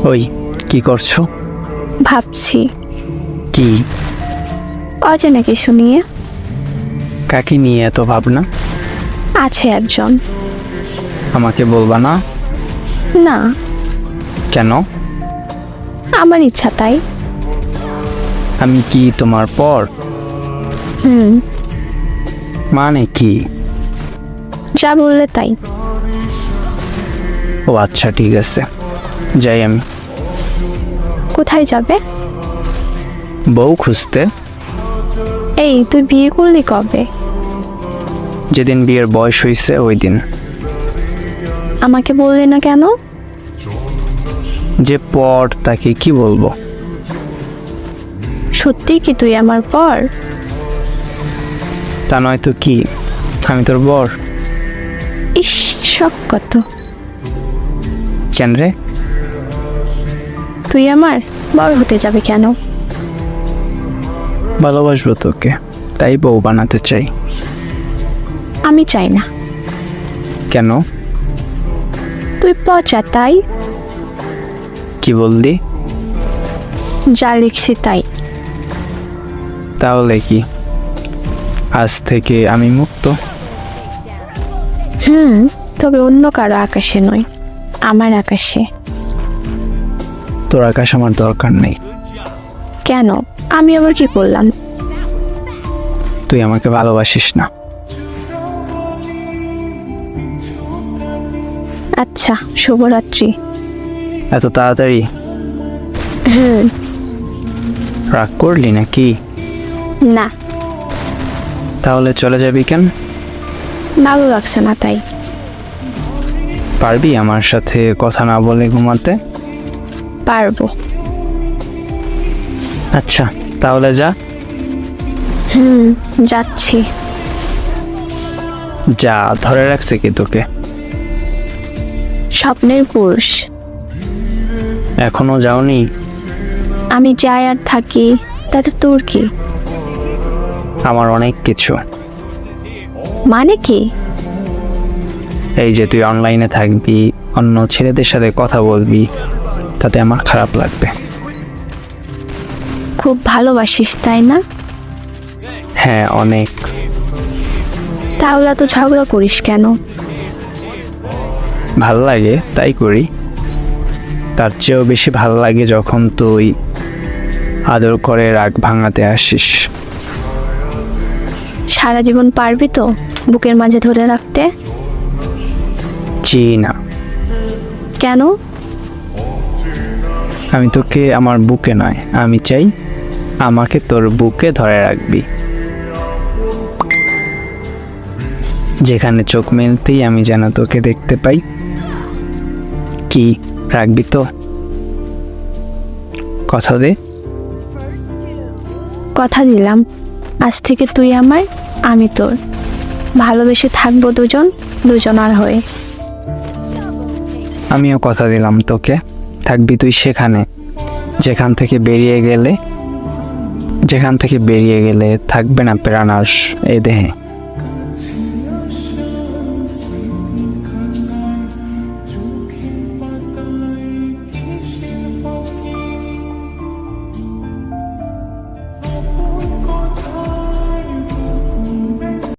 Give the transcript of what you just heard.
ওই কি করছো? ভাবছি কি? অজানা কিছু নিয়ে। কাকে নিয়ে এত ভাবনা? আছে একজন। আমাকে বলবা না? না, কেন? আমার ইচ্ছা তাই। আমি কি তোমার পর? হুম, মানে কি? যা বললে তাই। ও আচ্ছা, ঠিক আছে, যাই আমি। কোথায় যাবে? বউ খুঁজতে। এই, তুই বিয়ে করলি কবে? যেদিন বিয়ের বয়স হয়েছে ওই দিন। আমাকে বললি না কেন? যে পর তাকে কি বলবো? সত্যি কি তুই আমার পর? তা নয় তো কি, আমি তোর বর। ইস, শখ কত। কেন রে? তুই আমার বড় হতে যাবে কেন? ভালোবাসবো তোকে, তাই বউ বানাতে চাই। আমি চাই না। কেন? তুই পচা তাই। কি বললি? যা লিখছি তাই। তাহলে কি আজ থেকে আমি মুক্ত? তবে অন্য কারো আকাশে নয়, আমার আকাশে। তোর আকাশ আমার দরকার নেই। কেন? আমি আবার কি করলাম? তুই আমাকে ভালোবাসিস না। আচ্ছা, শুভরাত্রি। এত তাড়াতাড়ি রাগ করলি নাকি? না, তাহলে চলে যাবি কেন? ভালো লাগছে না তাই। পারবি আমার সাথে কথা না বলে ঘুমাতে? পারবো। আচ্ছা, তাহলে যা। যাচ্ছি। যা, ধরে রাখছে কি তোকে? স্বপ্নের পুরুষ। এখনো যাওনি? আমি যাই আর থাকি, তাতে তোর কি? আমার অনেক কিছু। মানে কি? এই যে তুই অনলাইনে থাকবি, অন্য ছেলেদের সাথে কথা বলবি, তাতে আমার খারাপ লাগবে। খুব ভালোবাসিস তাই না? হ্যাঁ, অনেক। তাহলে তো ঝগড়া করিস কেন? ভাল লাগে তাই করি। তার চেয়েও বেশি ভালো লাগে যখন তুই আদর করে রাগ ভাঙাতে আসিস। সারা জীবন পারবি তো বুকের মাঝে ধরে রাখতে? জি না। কেন? আমি তোকে আমার বুকে নয়, আমি চাই আমাকে তোর বুকে ধরে রাখবি। যেখানে চোখ মেলতেই আমি যেন তোকে দেখতে পাই। কি, রাখবি তো? কথা দে। কথা দিলাম, আজ থেকে তুই আমার, আমি তোর। ভালোবেসে থাকবো দুজন, দুজনার হয়ে। আমিও কথা দিলাম তোকে, থাকবি তুই সেখানে যেখান থেকে বেরিয়ে গেলে থাকবে না প্রাণ এই দেহে।